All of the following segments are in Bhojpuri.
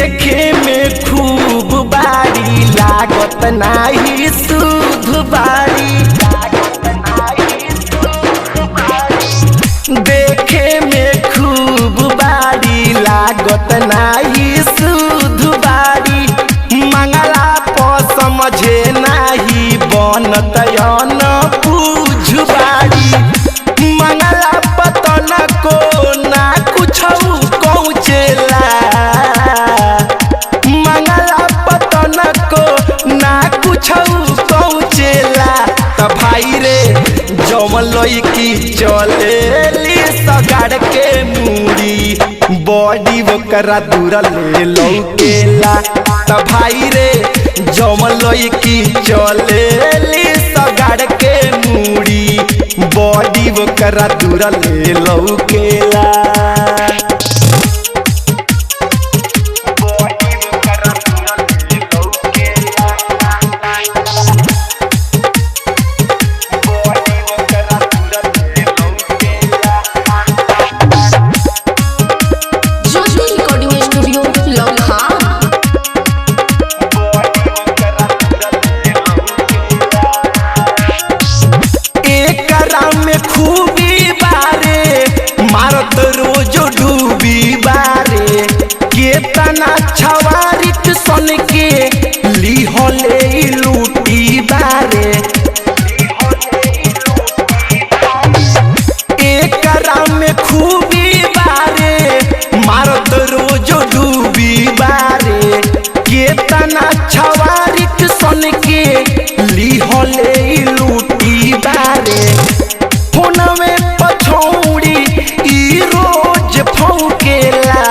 देखे में खूब बारी लागत नाही सुध बारी। देखे में खूब बारी लागत नाही सुध बारी। मंगला पर समझे नाही बनत न पूछ बारी। मंगला पतन को ना कुछ पहुँचेला। मंगला पतन को ना कुछ पहुँचेला। त भाई रे जौन लईकी चलेली सगाड़ के मूड़ी बॉडी ओकरा दूरा ले लौकेला। त भाई रे जौन लईकी चलेली सगाड़ के मूड़ी बॉडी ओकरा दूरा ले लौकेला। खूबी बारे मारत रोज डूबी बारे। केतना छवारित सन के लिहले लूटी बारे। एकरा में खूबी बारे मारत रोज डूबी बारे। केतना छवारित सन के लिहले लूटी बारे। फोनवे पछौड़ी ई रोज फौकेला।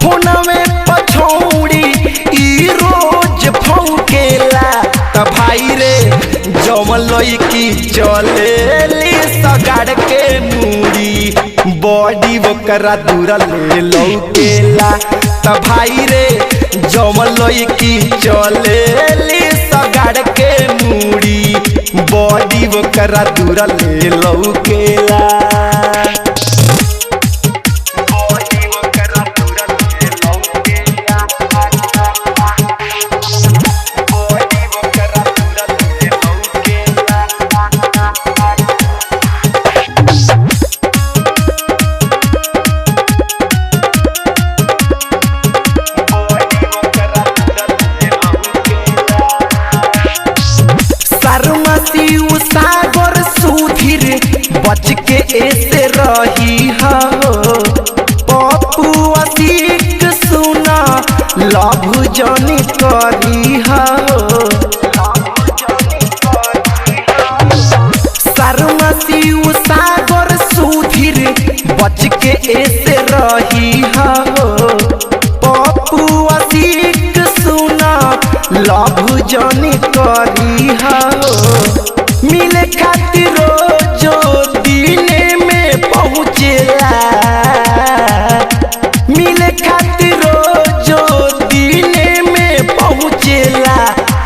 फोनवे पछौड़ी ई रोज फौकेला। त भाई रे जौन लईकी चलेली सगाड़ के मूड़ी बॉडी ओकरा दूरा ले लौकेला। त भाई रे जौन लईकी चलेली सगाड़ के मूड़ी बॉडी ओकरा दूरा ले लौकेला। सागर सुधीर बच के ऐसे रही हो। पप्पू असीक सुना लभ जनी करी हो। शर्मशिव सागर सुधीर बच के ऐसे रही हो। पप्पू असीक सुना लभ जनी करी हो। मिले खातिर जो दीने में पहुँचेला। मिले खातिर जो दीने में पहुँचेला।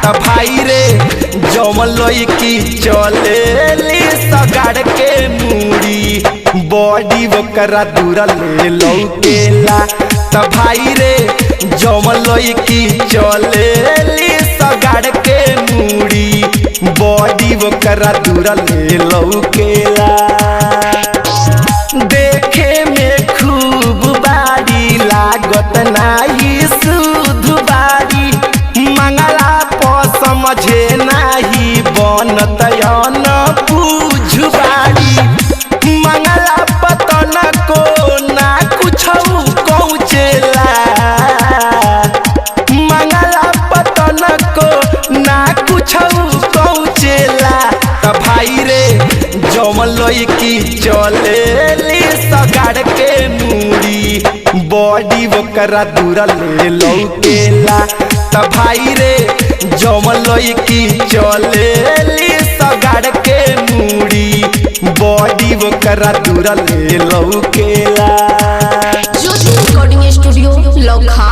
त भाई रे जौन लईकी चलेली सगाड़ के मूड़ी बॉडी ओकरा दूरा ले लौकेला। त भाई रे जौन लईकी चलेली सगाड़ के मूड़ी बॉडी ओकरा दूरा ले लौकेला। देखे में खूब बारी लागत नाही सुध बारी। मंगला पर समझे नाही बनत न पूछ बारी। मंगला पतन को ना कुछ पहुँचेला। मंगला पतन को ना कुछ पहुँचेला। त भाई रे जौन लईकी चलेली सगाड़ के मूड़ी बॉडी ओकरा दूरा ले लौकेला। त भाई रे जौन लईकी चलेली सगाड़ के मूड़ी बॉडी ओकरा दूरा ले लौकेला। ज्योति रिकॉर्डिंग स्टूडियो लौखा।